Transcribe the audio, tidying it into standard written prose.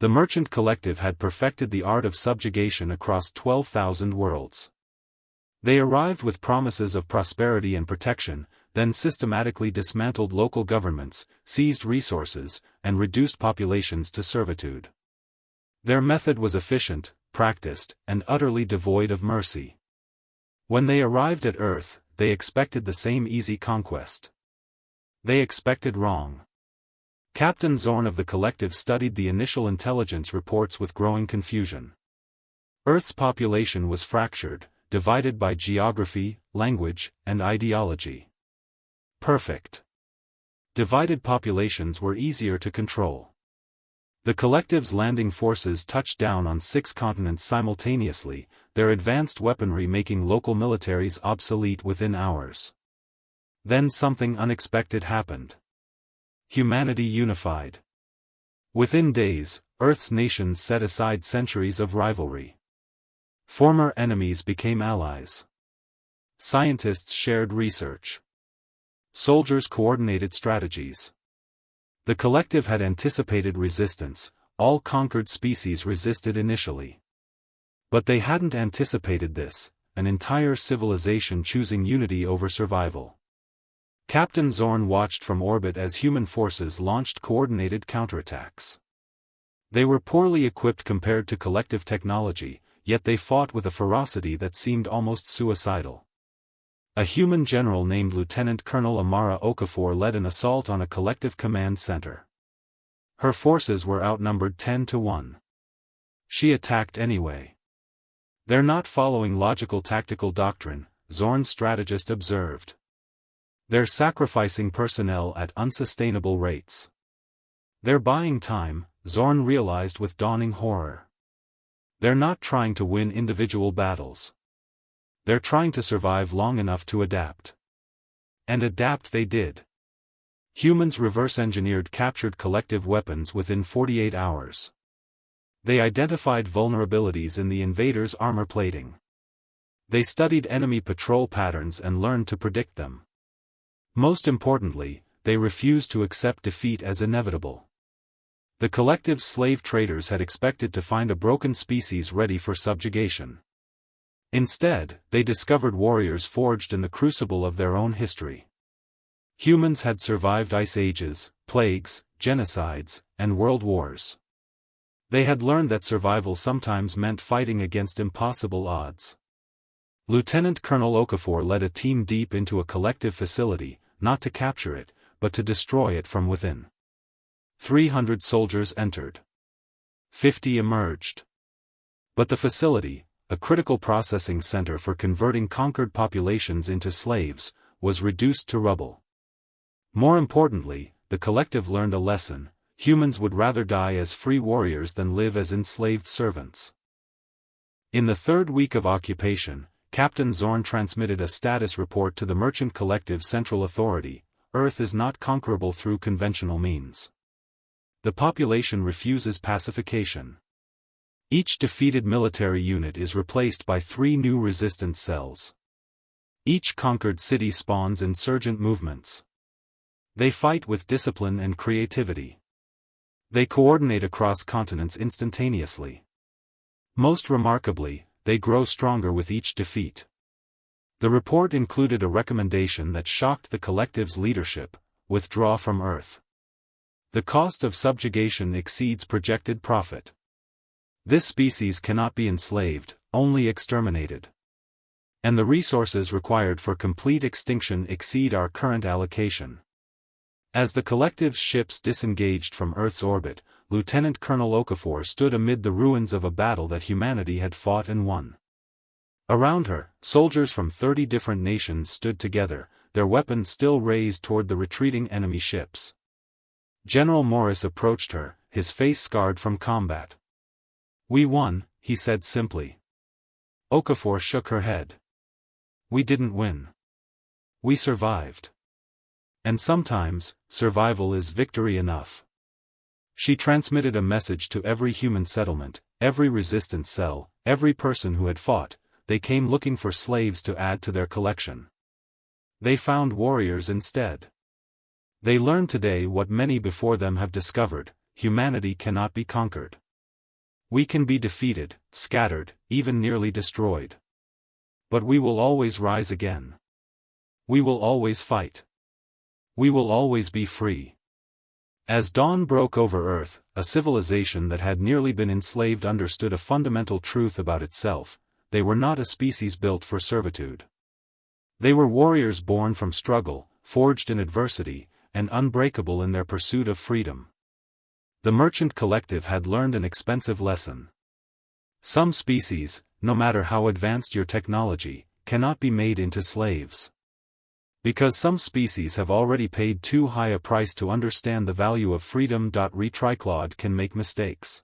The merchant collective had perfected the art of subjugation across 12,000 worlds. They arrived with promises of prosperity and protection, then systematically dismantled local governments, seized resources, and reduced populations to servitude. Their method was efficient, practiced, and utterly devoid of mercy. When they arrived at Earth, they expected the same easy conquest. They expected wrong. Captain Zorn of the collective studied the initial intelligence reports with growing confusion. Earth's population was fractured, divided by geography, language, and ideology. Perfect. Divided populations were easier to control. The collective's landing forces touched down on 6 continents simultaneously, their advanced weaponry making local militaries obsolete within hours. Then something unexpected happened. Humanity unified. Within days, Earth's nations set aside centuries of rivalry. Former enemies became allies. Scientists shared research. Soldiers coordinated strategies. The collective had anticipated resistance. All conquered species resisted initially. But they hadn't anticipated this, an entire civilization choosing unity over survival. Captain Zorn watched from orbit as human forces launched coordinated counterattacks. They were poorly equipped compared to collective technology, yet they fought with a ferocity that seemed almost suicidal. A human general named Lieutenant Colonel Amara Okafor led an assault on a collective command center. Her forces were outnumbered 10-1. She attacked anyway. "They're not following logical tactical doctrine," Zorn's strategist observed. "They're sacrificing personnel at unsustainable rates. They're buying time," Zorn realized with dawning horror. "They're not trying to win individual battles. They're trying to survive long enough to adapt." And adapt they did. Humans reverse-engineered captured collective weapons within 48 hours. They identified vulnerabilities in the invaders' armor plating. They studied enemy patrol patterns and learned to predict them. Most importantly, they refused to accept defeat as inevitable. The collective's slave traders had expected to find a broken species ready for subjugation. Instead, they discovered warriors forged in the crucible of their own history. Humans had survived ice ages, plagues, genocides, and world wars. They had learned that survival sometimes meant fighting against impossible odds. Lieutenant Colonel Okafor led a team deep into a collective facility, not to capture it, but to destroy it from within. 300 soldiers entered. 50 emerged. But the facility, a critical processing center for converting conquered populations into slaves, was reduced to rubble. More importantly, the collective learned a lesson: humans would rather die as free warriors than live as enslaved servants. In the 3rd week of occupation, Captain Zorn transmitted a status report to the Merchant Collective Central Authority: Earth is not conquerable through conventional means. The population refuses pacification. Each defeated military unit is replaced by 3 new resistance cells. Each conquered city spawns insurgent movements. They fight with discipline and creativity. They coordinate across continents instantaneously. Most remarkably, they grow stronger with each defeat. The report included a recommendation that shocked the collective's leadership: withdraw from Earth. The cost of subjugation exceeds projected profit. This species cannot be enslaved, only exterminated. And the resources required for complete extinction exceed our current allocation. As the collective's ships disengaged from Earth's orbit, Lieutenant Colonel Okafor stood amid the ruins of a battle that humanity had fought and won. Around her, soldiers from 30 different nations stood together, their weapons still raised toward the retreating enemy ships. General Morris approached her, his face scarred from combat. "We won," he said simply. Okafor shook her head. "We didn't win. We survived. And sometimes, survival is victory enough." She transmitted a message to every human settlement, every resistance cell, every person who had fought. They came looking for slaves to add to their collection. They found warriors instead. They learned today what many before them have discovered: humanity cannot be conquered. We can be defeated, scattered, even nearly destroyed. But we will always rise again. We will always fight. We will always be free. As dawn broke over Earth, a civilization that had nearly been enslaved understood a fundamental truth about itself: they were not a species built for servitude. They were warriors born from struggle, forged in adversity, and unbreakable in their pursuit of freedom. The merchant collective had learned an expensive lesson. Some species, no matter how advanced your technology, cannot be made into slaves. Because some species have already paid too high a price to understand the value of freedom. Retriclod can make mistakes.